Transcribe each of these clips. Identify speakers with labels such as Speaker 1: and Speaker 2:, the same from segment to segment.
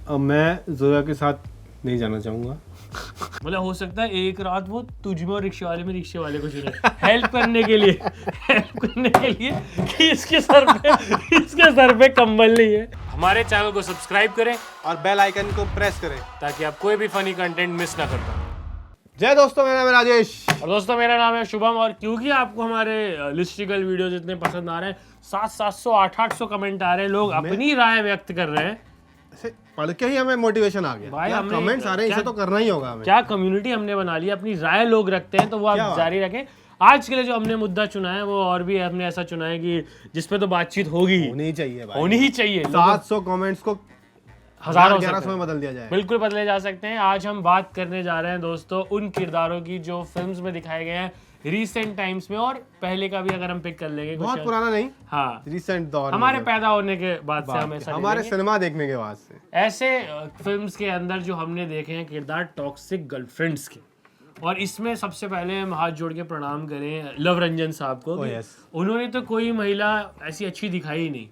Speaker 1: मैं जोया के साथ नहीं जाना चाहूंगा।
Speaker 2: मतलब हो सकता है एक रात वो तुझ में और रिक्शे वाले में रिक्शे वाले को चुने हेल्प करने के लिए कि इसके सर पे कंबल नहीं है। हमारे चैनल को सब्सक्राइब करें
Speaker 1: और बेल आइकन को प्रेस करें
Speaker 2: ताकि आप कोई भी फनी कंटेंट मिस ना कर पाए।
Speaker 1: जय दोस्तों, मेरा नाम है राजेश।
Speaker 2: और दोस्तों मेरा नाम है शुभम। और क्योंकि आपको हमारे लिस्टिकल वीडियोज इतने पसंद आ रहे हैं, 700 800 कमेंट आ रहे हैं, लोग अपनी राय व्यक्त कर रहे हैं।
Speaker 1: पढ़ के ही हमें मोटिवेशन आ गया
Speaker 2: भाई
Speaker 1: यार,
Speaker 2: हमने
Speaker 1: कमेंट्स आ रहे हैं, इसे तो करना ही होगा हमें।
Speaker 2: क्या कम्युनिटी हमने बना ली, अपनी राय लोग रखते हैं, तो वो आप जारी रखें। आज के लिए जो हमने मुद्दा चुना है वो और भी हमने ऐसा चुना है कि जिसपे तो बातचीत होगी
Speaker 1: होनी ही चाहिए भाई,
Speaker 2: होनी ही चाहिए।
Speaker 1: 700 कमेंट्स को 1100 में बदल दिया जाए,
Speaker 2: बिल्कुल बदले जा सकते हैं। आज हम बात करने जा रहे हैं दोस्तों उन किरदारों की जो फिल्म्स में दिखाए गए हैं रीसेंट टाइम्स में, और पहले का भी अगर हम पिक कर लेंगे,
Speaker 1: बहुत पुराना नहीं,
Speaker 2: हाँ
Speaker 1: रिसेंट दौर,
Speaker 2: हमारे पैदा होने के बाद से, हम ऐसा
Speaker 1: हमारे सिनेमा देखने के बाद से
Speaker 2: ऐसे फिल्म्स के अंदर जो हमने देखे हैं किरदार टॉक्सिक गर्लफ्रेंड्स के। और इसमें सबसे पहले हम हाथ जोड़ के प्रणाम करें लव रंजन साहब को। उन्होंने तो कोई महिला ऐसी अच्छी दिखाई ही नहीं।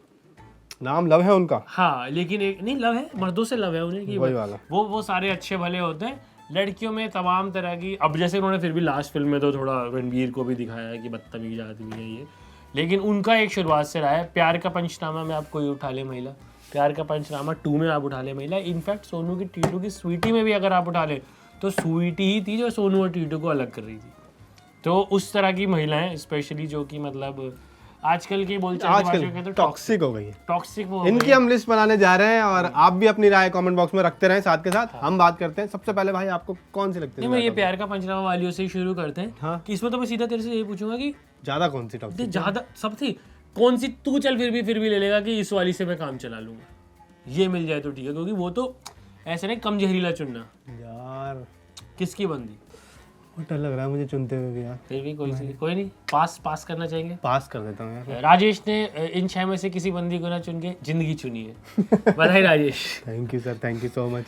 Speaker 1: नाम लव है उनका,
Speaker 2: हाँ, लेकिन एक नहीं लव है, मर्दों से लव है उन्हें कि
Speaker 1: वही वाला।
Speaker 2: वो सारे अच्छे भले होते हैं। लड़कियों में तमाम तरह की, अब जैसे उन्होंने फिर भी लास्ट फिल्म में तो थोड़ा रणवीर को भी दिखाया है कि बदतमीज आदमी है ये, लेकिन उनका एक शुरुआत से रहा है। प्यार का पंचनामा में आप कोई उठा ले महिला, प्यार का पंचनामा 2 में आप उठा ले महिला, इनफैक्ट सोनू की टीटू की स्वीटी में भी अगर आप उठा ले तो स्वीटी ही थी जो सोनू और टीटू को अलग कर रही थी। तो उस तरह की महिलाएं स्पेशली जो कि मतलब आजकल की बोलचाल तो
Speaker 1: टॉक्सिक हो गई है,
Speaker 2: टॉक्सिक वो
Speaker 1: इनकी हम लिस्ट बनाने जा रहे हैं। और आप भी अपनी राय कमेंट बॉक्स में रखते रहें, साथ के साथ हम बात करते हैं। सबसे पहले भाई आपको कौन सी लगती है?
Speaker 2: मैं ये प्यार का पंचनामा वालियों से ही शुरू करते हैं।
Speaker 1: हाँ।
Speaker 2: कि इसमें तो मैं सीधा तेरे से ये पूछूंगा कि
Speaker 1: ज्यादा कौन सी टॉक्सिक?
Speaker 2: ज्यादा सब थी कौन सी, तू चल फिर भी ले लेगा कि इस वाली से मैं काम चला लूंगा, ये मिल जाए तो ठीक है, क्योंकि वो तो ऐसे नहीं कम जहरीला चुनना
Speaker 1: यार।
Speaker 2: किसकी बंदी,
Speaker 1: डर लग रहा है मुझे चुनते हुए भी यार।
Speaker 2: फिर भी कोई नहीं, पास करना चाहेंगे,
Speaker 1: पास कर देता हूँ यार।
Speaker 2: राजेश ने इन 6 में से किसी बंदी को ना चुन के जिंदगी चुनी है। बधाई Rajesh.
Speaker 1: Thank you sir, thank you so much.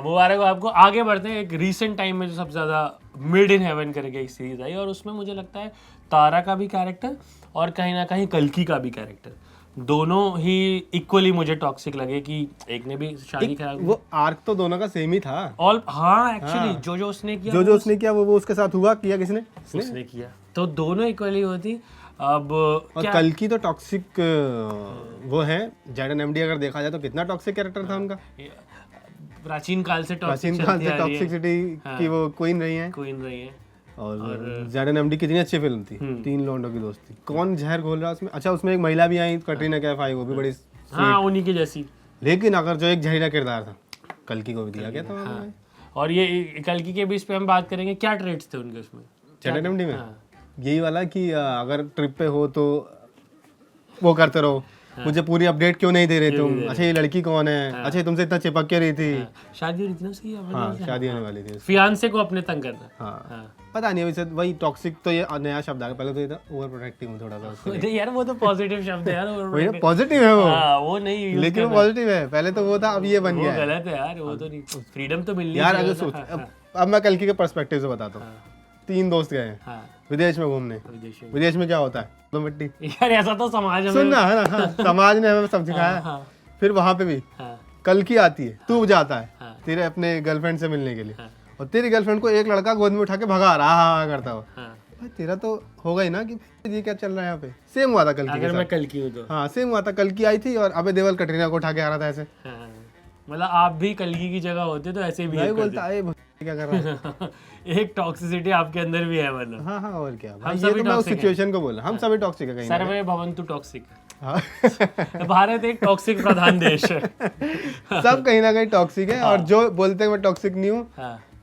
Speaker 2: मुबारक हो आपको। आगे बढ़ते हैं। एक रीसेंट टाइम में जो सबसे ज्यादा मेड इन हेवन करके एक सीरीज आई, और उसमें मुझे लगता है तारा का भी कैरेक्टर और कहीं ना कहीं कल्कि का भी कैरेक्टर, दोनों ही इक्वली मुझे टॉक्सिक लगे। कि एक ने भी शादी करा,
Speaker 1: वो आर्क तो दोनों का सेम ही था।
Speaker 2: ऑल हाँ एक्चुअली जो उसने किया,
Speaker 1: जो उसने किया वो उसके साथ हुआ, किया किसने?
Speaker 2: उसने किया, तो दोनों इक्वली होती। अब
Speaker 1: और कल की तो टॉक्सिक वो है जैडन एमडी। अगर देखा जाए तो कितना टॉक्सिक कैरेक्टर था उनका,
Speaker 2: प्राचीन काल से
Speaker 1: टॉक्सिसिटी की वो क्वीन रही है। और जैडन एमडी कितनी अच्छी फिल्म थी, 3 लोंडों की दोस्ती। कौन जहर घोल रहा उसमें? अच्छा, उसमें एक महिला भी आई, कटरीना कैफ आई, वो भी बड़ी
Speaker 2: हाँ उन्हीं की जैसी।
Speaker 1: लेकिन अगर जो एक जहरीला किरदार था कल्कि को भी दिया गया था।
Speaker 2: हाँ। और ये कल्कि के भी इस पे हम बात करेंगे, क्या ट्रेड्स थे उनके उसमें
Speaker 1: जैडन एमडी में? यही वाला कि अगर ट्रिप पे हो तो वो करते रहो, मुझे पूरी अपडेट क्यों नहीं दे रहे तुम? अच्छा ये लड़की कौन है? अच्छा तुमसे इतना चिपक के रही थी।
Speaker 2: शादी हो रही थी ना उसकी,
Speaker 1: हाँ शादी होने वाली थी,
Speaker 2: फियांसे को अपने तंग करना।
Speaker 1: हाँ पता नहीं वैसे वही टॉक्सिक तो ये नया शब्द आ गया, पहले तो ये था ओवर प्रोटेक्टिव थोड़ा सा।
Speaker 2: यार वो तो पॉजिटिव शब्द है यार,
Speaker 1: वही पॉजिटिव है
Speaker 2: वो नहीं,
Speaker 1: लेकिन वो पॉजिटिव है। पहले तो वो था, अब ये बन गया है।
Speaker 2: गलत है यार, वो तो नहीं, फ्रीडम तो मिलनी
Speaker 1: यार। अगर सोच, अब मैं कल्कि के पर्सपेक्टिव से बताता हूँ। 3 दोस्त गए विदेश में घूमने। विदेश में क्या होता है? तो मिट्टी।
Speaker 2: यार ऐसा तो समाज में
Speaker 1: सुनना है ना, समाज ने हमें सब सिखाया। फिर वहां पे भी कल्कि आती है, तू जाता है तेरे अपने गर्लफ्रेंड से मिलने के लिए, और तेरी गर्लफ्रेंड को एक लड़का गोद में उठा के भगा रहा करता हो। भाई तेरा तो होगा ही ना कि ये क्या चल रहा है यहाँ पे। सेम हुआ था कल्कि,
Speaker 2: अगर मैं कल्कि हूँ तो।
Speaker 1: हाँ सेम हुआ था, कल्कि आई थी और अबे देओल कटरीना को उठा के आ रहा था ऐसे।
Speaker 2: मतलब आप भी कल्कि की जगह होते तो ऐसे भी
Speaker 1: बोलता है क्या कर रहा है।
Speaker 2: एक टॉक्सिसिटी आपके अंदर भी है मतलब।
Speaker 1: हाँ हाँ और क्या भाई, ये तो मैं उस सिचुएशन को बोला, हम सभी टॉक्सिक है कहीं।
Speaker 2: सर्वे भवन्तु टॉक्सिक। भारत एक टॉक्सिक प्रधान देश है।
Speaker 1: सब कहीं ना कहीं टॉक्सिक है, और जो बोलते हैं मैं टॉक्सिक नहीं हूँ,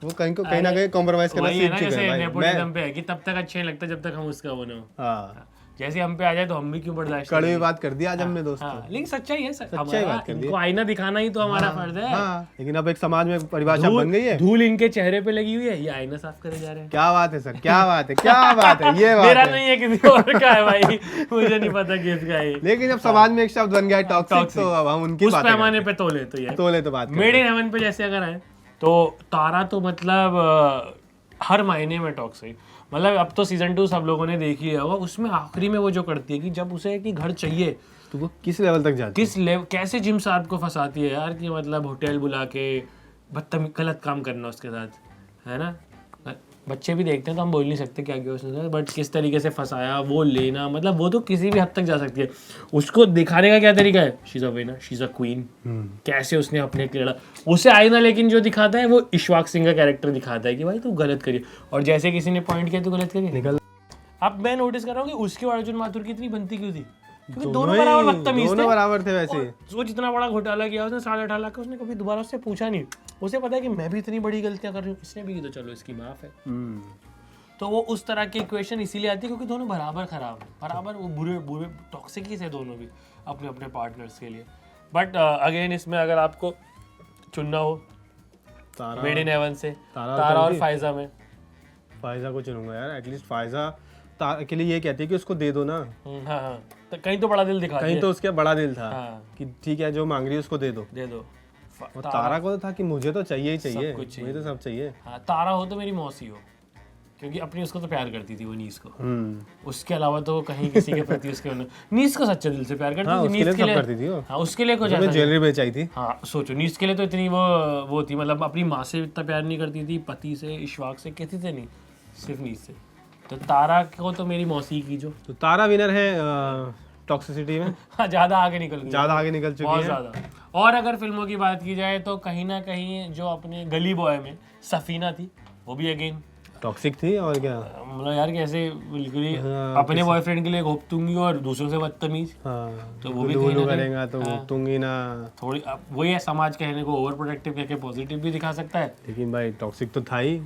Speaker 1: वो कहीं ना कहीं कॉम्प्रोमाइज करना सीख चुके हैं।
Speaker 2: नेपोटिज्म पे है कि तब तक अच्छा नहीं लगता जब तक हम उसका वो ना हो। हाँ जैसे हम पे आ जाए तो हम भी क्यों बर्दाश्त
Speaker 1: कड़वी बात कर दी आज हमने दोस्तों।
Speaker 2: लेकिन सच्चाई है,
Speaker 1: सच्चाई बात कर दी।
Speaker 2: इनको आईना दिखाना ही तो हमारा फर्ज है।
Speaker 1: लेकिन अब एक समाज में परिभाषा बन गई है,
Speaker 2: धूल इनके चेहरे पे लगी हुई है, ये आईना साफ करे जा रहे हैं।
Speaker 1: क्या बात है सर, क्या बात है, क्या बात है, ये बात
Speaker 2: मेरा नहीं है किसी और का है भाई, मुझे नहीं पता किसका है।
Speaker 1: लेकिन जब समाज में एक शब्द बन गया टॉक्सिक, तो अब हम उनकी बात
Speaker 2: पैमाने पे तोले तो बात मेड इन हेवन पे जैसे अगर आए तो तारा तो मतलब हर महीने में टॉक्सिक। मतलब अब तो सीजन 2 सब लोगों ने देखी है, उसमें आखिरी में वो जो करती है कि जब उसे कि घर चाहिए
Speaker 1: तो वो किस लेवल तक जाती
Speaker 2: किस लेवल, कैसे जिम साहब को फंसाती है यार कि मतलब होटल बुला के बदतमीज गलत काम करना उसके साथ, है ना। बच्चे भी देखते हैं तो हम बोल नहीं सकते क्या किया उसने, बट किस तरीके से फंसाया वो लेना, मतलब वो तो किसी भी हद तक जा सकती है। उसको दिखाने का क्या तरीका है, she is a winner, she is a queen, कैसे उसने अपने लड़ा उसे आई ना। लेकिन जो दिखाता है वो इशफाक सिंह का कैरेक्टर दिखाता है कि भाई तू गलत करिए, और जैसे किसी ने पॉइंट किया तू गलत करिए
Speaker 1: निकल।
Speaker 2: अब मैं नोटिस कर रहा हूँ कि उसके और अर्जुन माथुर की इतनी बनती क्यों थी, क्योंकि दोनों बराबर बदतमीज थे,
Speaker 1: दोनों बराबर थे वैसे।
Speaker 2: वो जितना बड़ा घोटाला किया उसने 8.5 लाख का, उसने कभी दोबारा उससे पूछा नहीं। उसे पता है कि मैं भी इतनी बड़ी गलतियां कर रही हूँ, इसने भी की तो चलो इसकी माफ है। तो वो उस तरह की इक्वेशन इसीलिए आती है क्योंकि दोनों बराबर खराब है, बराबर वो बुरे बुरे टॉक्सिक ही थे दोनों भी अपने अपने पार्टनर्स के लिए। बट अगेन इसमें अगर आपको चुनना हो मेड इन हेवन से तारा और फायजा में,
Speaker 1: फायजा को चुनूंगा यार। एटलीस्ट फायजा के लिए ये कहती है कि उसको दे दो ना।
Speaker 2: हाँ हाँ, तो कहीं तो बड़ा दिल दिखा,
Speaker 1: कहीं तो उसके बड़ा दिल था कि ठीक है जो मांग रही है उसको दे दो। और तारा को तो था कि मुझे तो चाहिए ही चाहिए, मुझे तो सब चाहिए।
Speaker 2: हाँ, तारा हो तो मेरी मौसी हो, क्योंकि अपनी उसको तो प्यार करती थी वो नीस को, उसके अलावा तो कहीं किसी के प्रति उसके नीस को सच्चे दिल से प्यार करती थी। नीस के लिए करती थी वो। हाँ, उसके लिए कुछ ऐसा
Speaker 1: ज्वेलरी बेचाई थी।
Speaker 2: हाँ सोचो, नीस के लिए तो इतनी वो थी, मतलब अपनी माँ से इतना प्यार नहीं करती थी, पति से इशफाक से किसी से नहीं, सिर्फ नीस से। तो तारा को तो मेरी मौसी की जो,
Speaker 1: तो तारा विनर है टॉक्सिसिटी में।
Speaker 2: हाँ, ज्यादा आगे निकल
Speaker 1: चुकी है,
Speaker 2: बहुत ज्यादा। और अगर फिल्मों की बात की जाए तो कहीं ना कहीं जो अपने गली बॉय में सफीना थी वो भी अगेन
Speaker 1: टॉक्सिक थी। और क्या
Speaker 2: मतलब यार कैसे बिल्कुल ही अपने बॉयफ्रेंड के लिए घोपतूंगी और दूसरों से बदतमीज। तो वो भी
Speaker 1: करेगा तो घोपतूंगी ना,
Speaker 2: थोड़ी वही है, समाज कहने को ओवर प्रोटेक्टिव करके पॉजिटिव भी दिखा सकता है,
Speaker 1: लेकिन भाई टॉक्सिक तो था ही।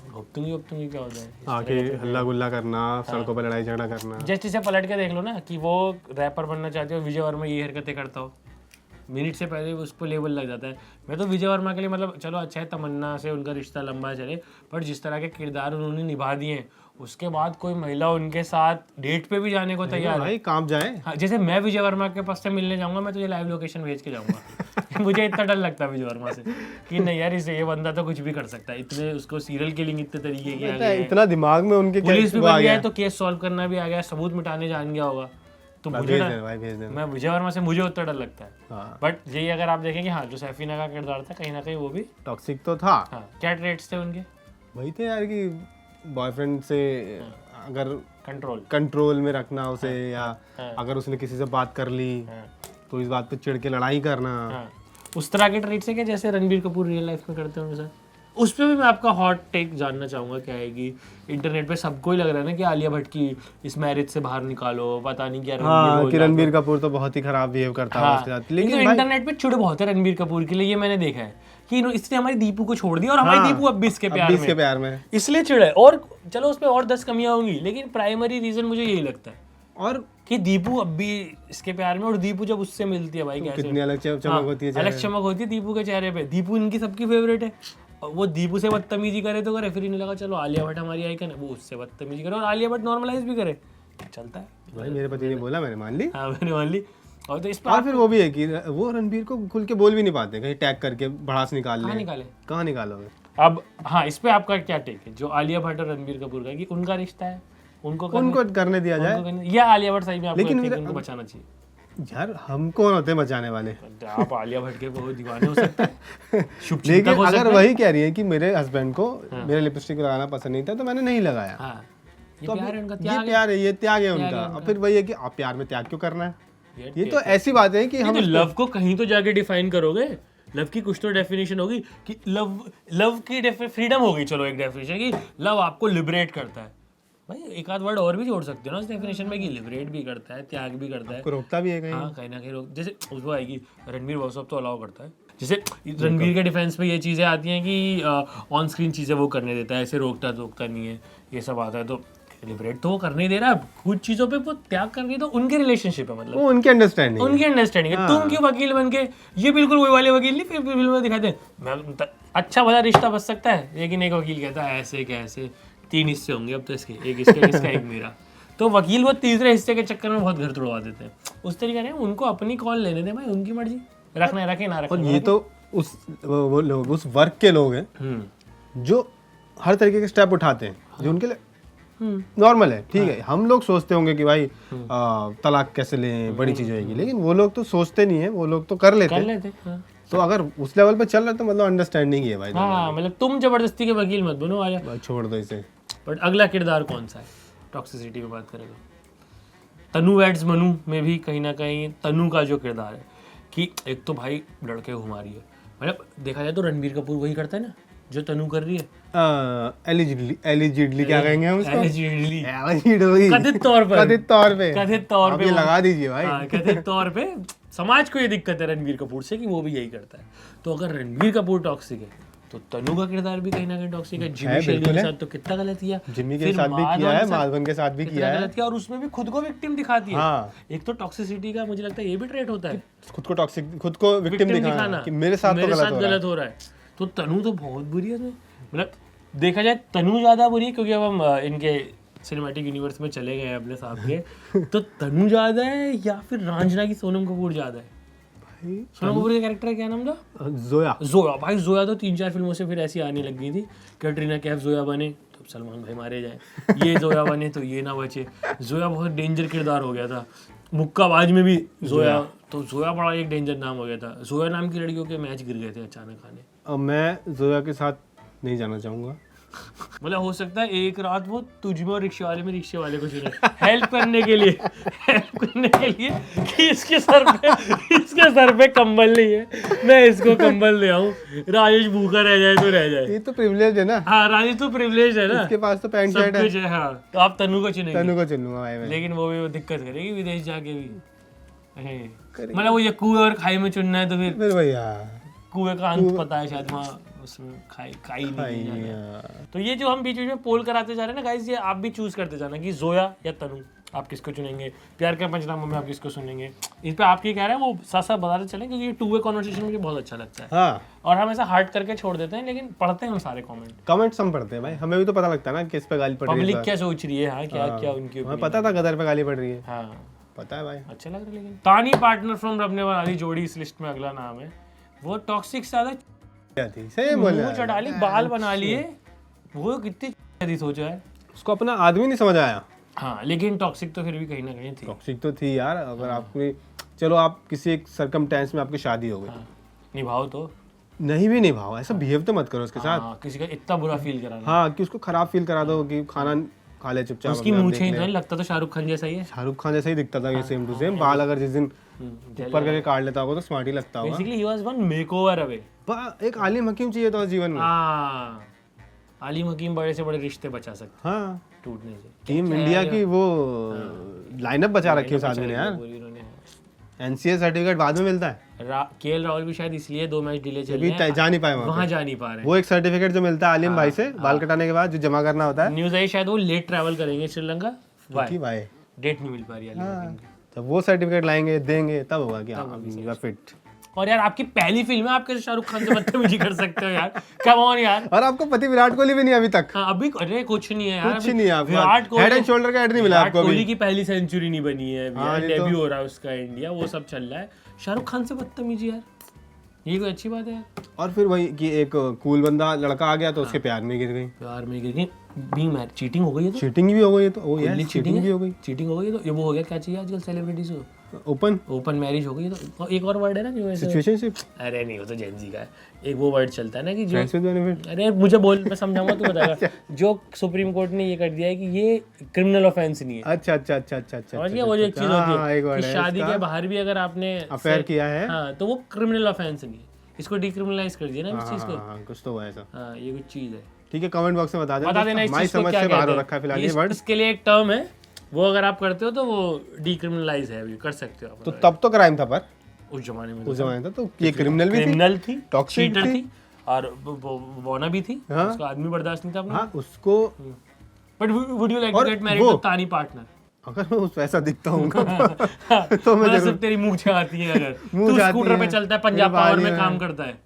Speaker 2: घोपतूंगी क्या होता है,
Speaker 1: आके हल्ला गुल्ला करना, सड़कों पर लड़ाई झगड़ा करना।
Speaker 2: जस्ट इसे पलट के देख लो ना कि वो रैपर बनना चाहते हो, विजय वर्मा ये हरकतें करता हो, मिनट से पहले उस पर लेबल लग जाता है। मैं तो विजय वर्मा के लिए मतलब चलो अच्छा है, तमन्ना से उनका रिश्ता लंबा चले, पर जिस तरह के किरदार उन्होंने निभा दिए हैं उसके बाद कोई महिला उनके साथ डेट पे भी जाने को तैयार है,
Speaker 1: भाई काम जाए।
Speaker 2: हाँ, जैसे मैं विजय वर्मा के पास से मिलने जाऊंगा, मैं तुझे लाइव लोकेशन भेज के जाऊंगा मुझे इतना डर लगता है विजय वर्मा से कि नहीं यार, इसे ये बंदा तो कुछ भी कर सकता है, इतने उसको सीरियल किलिंग इतने तरीके की आ गई है,
Speaker 1: इतना दिमाग में उनके
Speaker 2: पुलिस भी बन गया है तो केस सॉल्व करना भी आ गया, सबूत मिटाने जान गया होगा। तो मुझे मैं विजय वर्मा से मुझे उतना डर लगता है। बट यही अगर आप देखें कि हाँ, जो सैफीना का किरदार था कहीं ना कहीं वो भी
Speaker 1: टॉक्सिक तो था।
Speaker 2: हाँ, क्या ट्रेट्स थे उनके?
Speaker 1: वही थे यार कि बॉयफ्रेंड से अगर
Speaker 2: कंट्रोल
Speaker 1: में रखना उसे, या अगर उसने किसी से बात कर ली तो इस बात पे चिढ़ के लड़ाई करना,
Speaker 2: उस तरह के ट्रेट्स है कि जैसे रणबीर कपूर रियल लाइफ में करते होंगे सर। उस पर भी मैं आपका हॉट टेक जानना चाहूँगा। क्या है कि इंटरनेट पे सबको ही लग रहा है ना कि आलिया भट्ट की इस मैरिज से बाहर निकालो, पता नहीं क्या।
Speaker 1: रणबीर कपूर तो बहुत ही खराब बिहेव करता है उसके साथ, लेकिन
Speaker 2: इंटरनेट पे चिढ़ बहुत है रणबीर कपूर के लिए, ये मैंने देखा है कि इसने हमारी दीपू को छोड़ दिया और हमारी दीपू अब भी इसके प्यार में इसलिए चिढ़ है। और चलो उसमें और 10 कमियां होंगी, लेकिन प्राइमरी रीजन मुझे यही लगता है और कि दीपू अब भी इसके प्यार में, और दीपू जब उससे मिलती है भाई कैसे
Speaker 1: कितनी अलग चमक
Speaker 2: होती है दीपू के चेहरे पे। दीपू इनकी सबकी फेवरेट है, वो दीपू से बदतमीजी करे तो करे, फिर इन्हें लगा चलो आलिया भट्ट हमारी आइकन है, वो उससे बदतमीजी करे और आलिया भट्ट नॉर्मलाइज भी करे, चलता है
Speaker 1: भाई। मेरे पति ने बोला, मैंने मान ली।
Speaker 2: हाँ, मैंने मान ली। और तो इस पर
Speaker 1: और फिर वो भी है कि वो रणबीर को खुल के बोल भी नहीं पाते, कहीं टैग करके भड़ास कहाँ निकालोगे।
Speaker 2: अब हाँ, इस पे आपका क्या टेक है जो आलिया भट्ट और रणबीर कपूर का, कि उनका रिश्ता है, उनको करने दिया जाए, या आलिया भट्ट सही में आपको उनको बचाना चाहिए?
Speaker 1: यार हम कौन होते हैं बचाने वाले?
Speaker 2: आप आलिया भट्ट के बहुत दीवाने हो सकते हैं
Speaker 1: लेकिन अगर वही कह रही है कि मेरे हस्बैंड को मेरे लिपस्टिक लगाना पसंद नहीं था तो मैंने नहीं लगाया, तो ये प्यार है, ये त्याग है उनका। और फिर वही है कि आप प्यार में त्याग क्यों करना है? ये तो ऐसी बात है कि हम
Speaker 2: लव को कहीं तो जाके डिफाइन करोगे, लव की कुछ तो डेफिनेशन होगी कि लव की फ्रीडम होगी, चलो एक डेफिनेशन कि लव आपको लिबरेट करता है। भाई एक आध वर्ड और भी जोड़ सकते हो ना उस डेफिनेशन में कि लिबरेट भी करता है, त्याग भी करता है,
Speaker 1: रोकता भी है कहीं।
Speaker 2: हाँ, कहीं ना कहीं रोक। जैसे उसको आएगी रणबीर वो सब तो अलाउ करता है, जैसे रणबीर के डिफेंस पे ये चीज़ें आती हैं कि ऑन स्क्रीन चीज़ें वो करने देता है, ऐसे रोकता नहीं है, ये सब आता है, तो लिबरेट तो वो करने ही दे रहा है। कुछ चीज़ों पे वो त्याग करनी तो उनके रिलेशनशिप है, मतलब
Speaker 1: वो उनकी अंडरस्टैंडिंग
Speaker 2: है। तुम क्यों वकील बन के, ये बिल्कुल वही वाले वकील नहीं, फिर फिल्म में दिखाते हैं अच्छा भला रिश्ता बच सकता है, लेकिन एक वकील कहता है ऐसे कैसे 3 हिस्से होंगे अब तो इसके, एक इसका एक मेरा, तो वकील वो तीसरे हिस्से के चक्कर में बहुत घर तोड़वा देते हैं। उस तरीके से उनको अपनी कॉल लेने दें भाई, उनकी मर्जी, रखना है रखे ना रखे।
Speaker 1: और ये तो वो लोग उस वर्ग के लोग हैं जो हर तरीके के स्टेप उठाते हैं जो उनके लिए नॉर्मल है, ठीक है। हम लोग सोचते होंगे कि भाई तलाक कैसे लें, बड़ी चीज होगी, लेकिन वो लोग तो सोचते नहीं है, वो लोग तो कर लेते हैं। तो अगर उस लेवल पे चल रहा है तो मतलब अंडरस्टैंडिंग ही है भाई।
Speaker 2: हाँ, मतलब तुम जबरदस्ती के वकील मत बनो, आजा
Speaker 1: छोड़ दो इसे।
Speaker 2: बट अगला किरदार कौन सा है टॉक्सिसिटी में बात करें तो तनु वेड्स मनु में भी कहीं ना कहीं तनु का जो किरदार है कि एक तो भाई लड़के घुमा रही है, मतलब देखा जाए तो रणबीर कपूर वही करता है ना जो तनु कर रही है।
Speaker 1: एलिजिडली क्या कहेंगे हम उसको?
Speaker 2: Allegedly। कथित तौर पे
Speaker 1: ये लगा दीजिए भाई।
Speaker 2: कथित तौर पे समाज को ये दिक्कत है रणबीर कपूर से कि वो भी यही करता है। तो अगर रणबीर कपूर टॉक्सिक है तो तनु का किरदार भी कहीं ना कहीं टॉक्सिक है। जिमी शेल्बी के साथ तो कितना गलत किया,
Speaker 1: जिमी के साथ भी किया है, माधवन के साथ भी किया है,
Speaker 2: गलत किया, और उसमें भी खुद को विक्टिम दिखाती है।
Speaker 1: हाँ।
Speaker 2: एक तो टॉक्सिसिटी का मुझे लगता है ये भी ट्रेट होता है,
Speaker 1: खुद को टॉक्सिक, खुद को विक्टिम दिखाना कि मेरे साथ गलत हो रहा है।
Speaker 2: तो तनु तो बहुत बुरी है, मतलब देखा जाए तनु ज्यादा बुरी है क्योंकि अब हम इनके सिनेमैटिक यूनिवर्स में चले गए हैं अपने साथ के। तो तनु ज्यादा है या फिर रांझना की सोनम कपूर ज्यादा है? सोनम कपूर का कैरेक्टर है क्या नाम था? जोया भाई, जोया तो 3-4 फिल्मों से फिर ऐसी आने लग गई थी। कैटरीना कैफ जोया बने तो सलमान भाई मारे जाए, ये जोया बने तो ये ना बचे। जोया बहुत डेंजर किरदार हो गया था। मुक्काबाज में भी जोया, तो जोया बड़ा एक डेंजर नाम हो गया था। जोया नाम की लड़कियों के मैच गिर गए थे अचानक आने।
Speaker 1: अब मैं जोया के साथ नहीं जाना चाहूंगा।
Speaker 2: मतलब हो सकता है एक रात वो तुझ में और रिक्शे वाले को चुने हेल्प करने के लिए कि इसके सर पे कंबल नहीं है, मैं इसको कंबल ले आऊं, राजेश भूखा रह जाए तो रह जाए।
Speaker 1: ये तो प्रिविलेज है ना।
Speaker 2: हाँ, राजेश तो प्रिविलेज है ना,
Speaker 1: इसके पास तो पैंट शर्ट है।
Speaker 2: हाँ, तो आप तनु को चुनेंगे?
Speaker 1: तनु को चुनूंगा भाई मैं।
Speaker 2: लेकिन वो भी दिक्कत करेगी विदेश जाके भी, मतलब वो ये कुएं और खाई में चुनना है तो फिर
Speaker 1: भैया
Speaker 2: कुएं का अंत पता है शायद वहाँ उसमें खाई नहीं। तो ये जो हम बीच में पोल कराते जा रहे हैं ना गाइस, ये आप भी चूज करते जाना कि जोया या तनु, आप किसको चुनेंगे। प्यार का पंचनामा में आप किसको सुनेंगे, इस पे आप क्या कह रहे हैं वो साथ साथ बताते चलें, क्योंकि ये 2 वे कॉन्वर्सेशन मुझे बहुत अच्छा लगता है।
Speaker 1: हाँ।
Speaker 2: और हम ऐसा हार्ड करके छोड़ देते हैं, लेकिन पढ़ते हैं हम सारे कमेंट्स
Speaker 1: हम पढ़ते हैं भाई, हमें भी तो पता लगता है ना किस पे गाली पड़ रही है,
Speaker 2: पब्लिक क्या सोच रही है। हाँ, क्या उनकी
Speaker 1: हमें पता था गदर पे गाली पड़ रही है।
Speaker 2: हाँ,
Speaker 1: पता है भाई,
Speaker 2: अच्छा लग रहा है। लेकिन तानी पार्टनर फ्रॉम रबने वाली जोड़ी इस लिस्ट में अगला नाम है। वो टॉक्सिक ज्यादा मुंह चढ़ा ली, बाल बना लिए, वो कितनी सोचा है, उसको
Speaker 1: अपना आदमी नहीं समझ आया।
Speaker 2: हाँ, लेकिन टॉक्सिक तो फिर भी कहीं ना कहीं थी।
Speaker 1: टॉक्सिक तो थी यार। अगर आपकी, चलो आप किसी एक सरकमस्टेंस में आपकी शादी हो गई,
Speaker 2: निभाओ तो
Speaker 1: नहीं भी निभाओ, ऐसा बिहेव तो मत करो उसके साथ,
Speaker 2: किसी का इतना बुरा फील कराना।
Speaker 1: हाँ, कि उसको खराब फील करा दो कि खाना खा ले चुपचाप।
Speaker 2: उसकी मूंछें ही लगता तो शाहरुख खान जैसा ही है।
Speaker 1: शाहरुख खान जैसा ही दिखता था ये, सेम टू सेम। बाल अगर जिस दिन ऊपर करके काट लेता होगा तो स्मार्ट ही लगता होगा।
Speaker 2: Basically he was one makeover away.
Speaker 1: एक आलिम हकीम चाहिए था जीवन में।
Speaker 2: हाँ, आलिम हकीम बड़े से बड़े रिश्ते बचा सकते हैं।
Speaker 1: हाँ,
Speaker 2: टूटने से।
Speaker 1: टीम इंडिया की वो लाइनअप बचा रखी है उस आदमी ने यार। एनसीए सर्टिफिकेट बाद में मिलता है।
Speaker 2: केएल राहुल भी शायद इसलिए 2 मैच डिले चले हैं,
Speaker 1: जा नहीं पाए
Speaker 2: वहाँ जा नहीं पा रहे।
Speaker 1: वो एक सर्टिफिकेट जो मिलता है आलिम भाई से बाल कटाने के बाद जो जमा करना होता है।
Speaker 2: न्यूज़ आई शायद वो लेट ट्रैवल करेंगे श्रीलंका,
Speaker 1: भाई
Speaker 2: डेट नहीं मिल पा रही है।
Speaker 1: जब वो सर्टिफिकेट लाएंगे देंगे तब होगा कि हाँ फिट।
Speaker 2: और यार आपकी पहली फिल्म है, आप कैसे शाहरुख खान से बदतमीजी कर सकते हो यार, कम ऑन यार।
Speaker 1: और आपको पति विराट कोहली भी नहीं अभी तक।
Speaker 2: हाँ, अभी अरे कुछ नहीं है यार,
Speaker 1: कुछ नहीं है।
Speaker 2: Virat Kohli
Speaker 1: head and shoulder का ऐड नहीं मिला आपको अभी।
Speaker 2: कोहली की पहली सेंचुरी नहीं बनी है, डेब्यू हो रहा है उसका इंडिया, वो सब चल रहा है। शाहरुख खान से बदतमीजी यार, ये कोई अच्छी बात है।
Speaker 1: और फिर वही कि एक कूल बंदा लड़का आ गया तो उसके प्यार में गिर गई।
Speaker 2: बीइंग मैरिड चीटिंग हो गई है, तो
Speaker 1: चीटिंग भी हो गई है, तो ओ यार चीटिंग भी हो गई।
Speaker 2: चीटिंग हो गई तो ये वो हो गया, क्या चाहिए आजकल सेलिब्रिटीज को,
Speaker 1: ओपन
Speaker 2: मैरिज हो गई है। तो एक और वर्ड है ना जो
Speaker 1: सिचुएशनशिप।
Speaker 2: अरे नहीं, वो तो जेन जी का है। एक वो वर्ड चलता है ना कि जो,
Speaker 1: बेनिफिट।
Speaker 2: अरे मुझे बोल, मैं समझाऊंगा तू बताएगा। जो सुप्रीम कोर्ट ने ये कर दिया है कि ये क्रिमिनल ऑफेंस नहीं है।
Speaker 1: अच्छा।
Speaker 2: समझ गया, वो जो एक चीज होती है कि शादी के बाहर भी अगर आपने
Speaker 1: अफेयर किया है,
Speaker 2: हाँ, तो वो क्रिमिनल ऑफेंस नहीं है। इसको डिक्रिमिनलाइज कर दिया ना इस चीज को।
Speaker 1: कुछ तो हुआ ऐसा।
Speaker 2: हाँ, ये कुछ चीज है।
Speaker 1: ठीक है, कमेंट बॉक्स में बता देना
Speaker 2: इस
Speaker 1: हमारी
Speaker 2: चीज को
Speaker 1: समझ
Speaker 2: क्या
Speaker 1: से बाहर
Speaker 2: कहते
Speaker 1: हो रखा है फिलहाल ये
Speaker 2: हैं।
Speaker 1: वर्ड।
Speaker 2: इसके लिए एक टर्म है, वो अगर आप करते हो तो वो डिक्रिमिनलाइज है, अभी कर सकते हो आप।
Speaker 1: तो तब तो क्राइम था, पर
Speaker 2: उस जमाने में
Speaker 1: तो ये क्रिमिनल थी, टॉक्सिक
Speaker 2: थी और वोना भी थी। उसका आदमी बर्दाश्त नहीं था अपना।
Speaker 1: हाँ, उसको।
Speaker 2: But would you like to get married to तानी पार्टनर?
Speaker 1: अगर मैं उस वैसा दिखता हूँ
Speaker 2: तो मैं जरूर। तेरी मूंछें आती हैं, अगर तू स्कूटर पे चलता है, पंजाब पावर में काम करता है,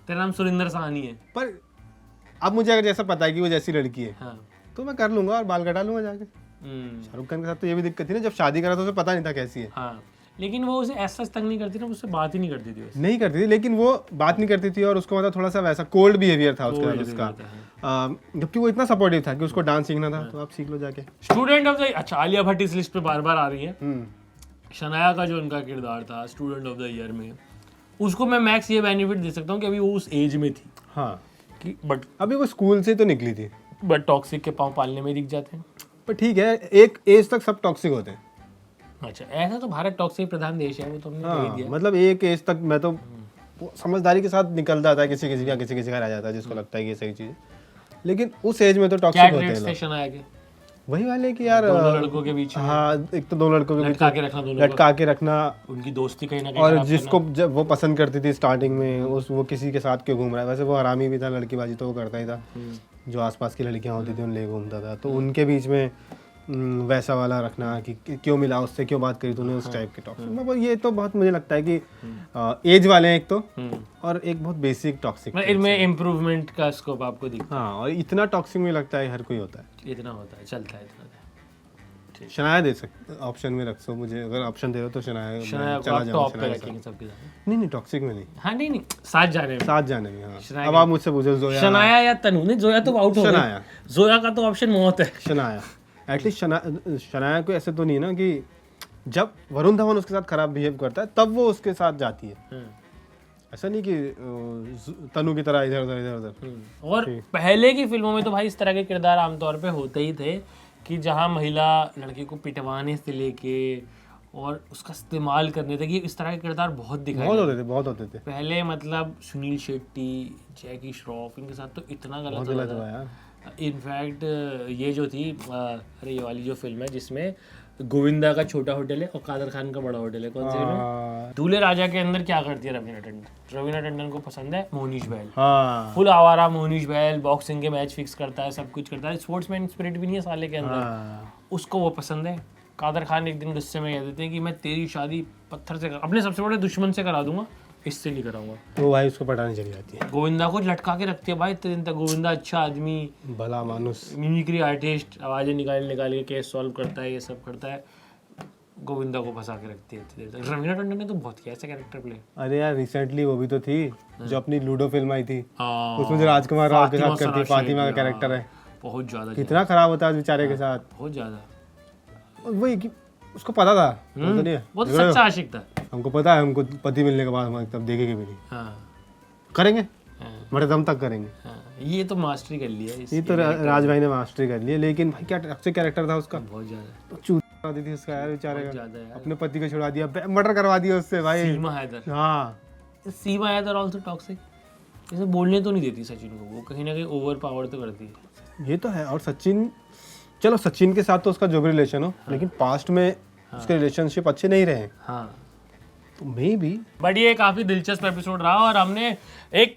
Speaker 2: तेरा नाम सुरिंदर साहनी है।
Speaker 1: पर अब मुझे अगर जैसा पता है कि वो जैसी लड़की है, तो मैं कर लूंगा और बाल कटा लूंगा जाके। शाहरुख खान के साथ तो ये भी दिक्कत थी ना, जब शादी करा तो उसे पता नहीं था कैसी है।
Speaker 2: हाँ, लेकिन वो उसे ऐसा तंग नहीं करती ना, उससे बात ही नहीं करती थी वैसे।
Speaker 1: नहीं करती थी, लेकिन वो बात नहीं करती थी और उसको मतलब थोड़ा सा वैसा कोल्ड बिहेवियर था उसके साथ उसका, जबकि वो इतना सपोर्टिव था कि उसको डांस सीखना था तो आप सीख लो जाके।
Speaker 2: स्टूडेंट ऑफ द, अच्छा आलिया भट्ट इस लिस्ट पे बार बार आ रही है। शनाया का जो उनका किरदार था स्टूडेंट ऑफ द ईयर में, उसको मैं मैक्स ये बेनिफिट दे सकता हूँ कि अभी वो उस एज में थी
Speaker 1: हाँ
Speaker 2: कि बट
Speaker 1: अभी वो स्कूल से तो निकली थी,
Speaker 2: बट टॉक्सिक के पाँव पालने में दिख जाते हैं।
Speaker 1: पर ठीक है, एक एज तक सब टॉक्सिक होते हैं।
Speaker 2: अच्छा, ऐसा तो भारत टॉक्सिक प्रधान देश है, वो तो हमने कह ही दिया।
Speaker 1: मतलब एक एज तक मैं तो वो समझदारी के साथ निकल जाता है, किसी किसी का रह जाता है जिसको लगता है कि ये सही चीज है, लेकिन उस एज में तो टॉक्सिक होते हैं लोग।
Speaker 2: शनाया के
Speaker 1: वही वाले कि यार
Speaker 2: दोनों लड़कों के बीच में,
Speaker 1: हाँ एक तो दो लड़कों के बीच
Speaker 2: लटका के रखना, दोनों
Speaker 1: लटका के रखना,
Speaker 2: उनकी दोस्ती कहीं ना कहीं
Speaker 1: और
Speaker 2: खराब
Speaker 1: जिसको जब वो पसंद करती थी स्टार्टिंग में उस वो किसी के साथ क्यों घूम रहा है, वैसे वो हरामी भी था, लड़कीबाजी तो वो करता ही था, जो आसपास की लड़कियां होती थी उन ले घूमता था, तो उनके बीच में वैसा वाला रखना कि क्यों मिला उससे, क्यों बात करी तूने, उस टाइप के टॉक्सिक। मतलब ये तो बहुत मुझे लगता है कि एज वाले हैं एक तो, और एक बहुत बेसिक टॉक्सिक,
Speaker 2: इनमें इम्प्रूवमेंट का स्कोप आपको दिखता
Speaker 1: हाँ, और इतना टॉक्सिक मुझे लगता है हर कोई होता है,
Speaker 2: है, इतना होता है, चलता है इतना।
Speaker 1: शनाया दे सकते ऑप्शन में रख सो, मुझे अगर ऑप्शन दे हो तो शनाया
Speaker 2: को आप टॉप पे रखेंगे सबके साथ।
Speaker 1: नहीं टॉक्सिक में नहीं,
Speaker 2: हाँ नहीं साथ जाने में,
Speaker 1: साथ जाने में। हाँ अब आप मुझसे पूछो जोया,
Speaker 2: शनाया या तनु, नहीं जोया तो आउट हो गई,
Speaker 1: शनाया,
Speaker 2: जोया का तो ऑप्शन मौत है।
Speaker 1: शनाया एटलीस्ट शनाया को ऐसे तो नहीं ना कि जब वरुण धवन उसके साथ खराब बिहेव करता है तब वो उसके साथ जाती है, ऐसा नहीं कि तनु की तरह इधर उधर।
Speaker 2: और पहले की फिल्मों में तो भाई इस तरह के किरदार आमतौर पे होते ही थे कि जहाँ महिला लड़के को पिटवाने से लेके और उसका इस्तेमाल करने तक, ये इस तरह के किरदार बहुत दिखाई
Speaker 1: बहुत होते थे
Speaker 2: पहले। मतलब सुनील शेट्टी, जैकी श्रॉफ, इनके साथ तो इतना गलत हुआ यार। इनफैक्ट ये जो थी अरे ये वाली जो फिल्म है जिसमें गोविंदा का छोटा होटल है और कादर खान का बड़ा होटल है, कौन सी फिल्म? दूल्हे राजा के अंदर क्या करती है रवीना टंडन? रवीना टंडन को पसंद है मोहनीश बहल, फुल आवारा मोहनीश बहल, बॉक्सिंग के मैच फिक्स करता है, सब कुछ करता है, स्पोर्ट्समैन स्पिरिट भी नहीं है साले के अंदर, उसको वो पसंद है। कादर खान एक दिन गुस्से में कह देते हैं कि मैं तेरी शादी पत्थर से अपने सबसे बड़े दुश्मन से करा दूंगा, इससे नहीं कराऊंगा,
Speaker 1: तो भाई उसको पटाने चली जाती है।
Speaker 2: गोविंदा को लटका के रखती है भाई इतने दिन तक। गोविंदा अच्छा आदमी,
Speaker 1: भला मानुस,
Speaker 2: मिमिक्री आर्टिस्ट, आवाजें निकाल के केस सॉल्व करता है, ये सब करता है, गोविंदा को फंसा के रखती है इतनी देर तक। रवीना टंडन ने तो बहुत किया ऐसा कैरेक्टर प्ले।
Speaker 1: अरे यार रिसेंटली वो भी तो थी जो अपनी लूडो फिल्म आई थी, उसमें जो राजकुमार राव के साथ करती है, फातिमा का कैरेक्टर है,
Speaker 2: बहुत ज्यादा
Speaker 1: कितना खराब होता है बेचारे के साथ,
Speaker 2: बहुत ज्यादा।
Speaker 1: वही कि उसको पता था,
Speaker 2: वो तो सच्चा आशिक था,
Speaker 1: हमको पता है, हमको पति मिलने के बाद तब देखेंगे भी नहीं, करेंगे बड़े दम तक करेंगे।
Speaker 2: ये तो मास्टरी कर लिया,
Speaker 1: ये तो राज भाई ने मास्टरी कर लिया, लेकिन भाई क्या अच्छे कैरेक्टर था उसका,
Speaker 2: बहुत ज्यादा।
Speaker 1: तो चूत करा दी थी उसका यार बेचारे का, अपने पति को छुड़ा दिया, मर्डर करवा दिया उससे भाई।
Speaker 2: सीमा हैदर,
Speaker 1: हाँ
Speaker 2: सीमा हैदर आल्सो टॉक्सिक, इसे बोलने तो नहीं देती सचिन को, वो कहीं ना कहीं ओवर पावर तो करती है।
Speaker 1: ये तो है। और सचिन, चलो सचिन के साथ तो उसका जो भी रिलेशन हो, लेकिन पास्ट में उसके रिलेशनशिप अच्छे नहीं रहे,
Speaker 2: हाँ
Speaker 1: तो मे बी।
Speaker 2: बट ये काफ़ी दिलचस्प एपिसोड रहा और हमने एक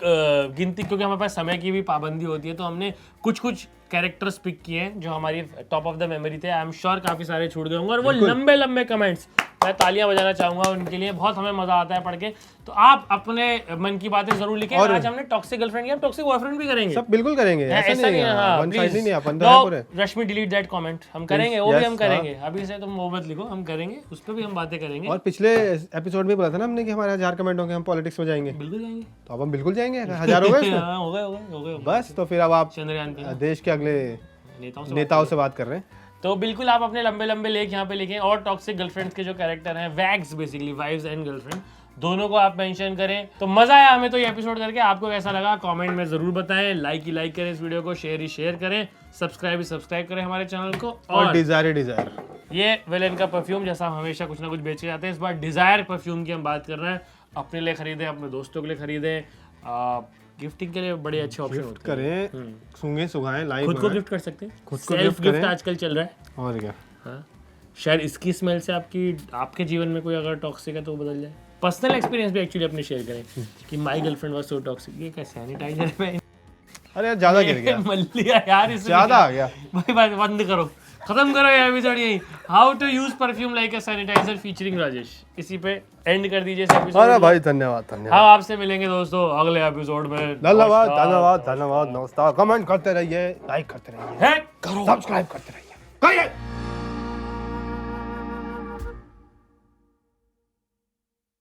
Speaker 2: गिनती, क्योंकि हमारे पास समय की भी पाबंदी होती है, तो हमने कुछ कैरेक्टर्स पिक किए हैं जो हमारी टॉप ऑफ द मेमोरी थे। आई एम श्योर काफ़ी सारे छूट गए होंगे और वो लंबे कमेंट्स, मैं तालियां बजाना चाहूंगा उनके लिए, बहुत हमें मजा आता है पढ़ के। तो आप अपने मन की बातें जरूर लिखें। और आज हमने टॉक्सिक गर्लफ्रेंड किया, टॉक्सिक बॉयफ्रेंड भी करेंगे, सब
Speaker 1: बिल्कुल करेंगे, ऐसा नहीं है,
Speaker 2: हाँ,
Speaker 1: वन साइड नहीं है, अपन तो
Speaker 2: रश्मि डिलीट दैट कमेंट, हम करेंगे, वो भी हम करेंगे। अभी से तुम वो मत लिखो, हम करेंगे, उस पर भी हम बातें करेंगे।
Speaker 1: और पिछले एपिसोड में बोला था ना हमने कि हमारे 1000 कमेंट होंगे, हम पॉलिटिक्स में जाएंगे।
Speaker 2: बिल्कुल जाएंगे, तो
Speaker 1: अब हम बिल्कुल जाएंगे, 1000 हो गए,
Speaker 2: हो गए
Speaker 1: बस। तो फिर अब आप
Speaker 2: चंद्रयान
Speaker 1: देश के अगले नेताओं से बात कर रहे हैं,
Speaker 2: तो बिल्कुल आप अपने लंबे लेख यहाँ पे लिखें। और टॉक्सिक गर्लफ्रेंड्स के जो कैरेक्टर हैं, wags basically, wives and girlfriend, दोनों को आप मेंशन करें। तो मजा आया हमें तो ये एपिसोड करके, आपको कैसा लगा कमेंट में जरूर बताएं। लाइक करें इस वीडियो को, शेयर करें, सब्सक्राइब करें हमारे चैनल को। और डिजायर ये वेलेन का परफ्यूम, जैसा हम हमेशा कुछ ना कुछ बेचे जाते हैं, इस बार डिजायर परफ्यूम की हम बात कर रहे हैं। अपने लिए खरीदें, अपने दोस्तों के लिए खरीदें, गिफ्टिंग के लिए बड़े अच्छे ऑप्शन होते हैं।
Speaker 1: करें, सूंघें सुघाएं, लाइक,
Speaker 2: खुद को गिफ्ट कर सकते हैं,
Speaker 1: खुद को
Speaker 2: सेल्फ गिफ्ट आजकल चल रहा है।
Speaker 1: और क्या,
Speaker 2: हाँ, शायद इसकी स्मेल से आपके जीवन में कोई अगर टॉक्सिक है तो वो बदल जाए। पर्सनल एक्सपीरियंस भी एक्चुअली अपने शेयर करें कि my girlfriend was so toxic. ये क्या सैनिटाइजर है?
Speaker 1: अरे यार ज्यादा गिर गया,
Speaker 2: मल्लिया यार, इससे
Speaker 1: ज्यादा आ गया
Speaker 2: भाई। बंद करो, खत्म करो ये एपिसोड यही। How to use perfume like a sanitizer featuring Rajesh. इसी पे एंड कर दीजिए इस एपिसोड।
Speaker 1: अरे भाई धन्यवाद।
Speaker 2: हम आपसे मिलेंगे दोस्तों अगले एपिसोड में।
Speaker 1: धन्यवाद। नमस्कार। कमेंट करते रहिए, लाइक करते रहिए,
Speaker 2: करो,
Speaker 1: सब्सक्राइब करते रहिए।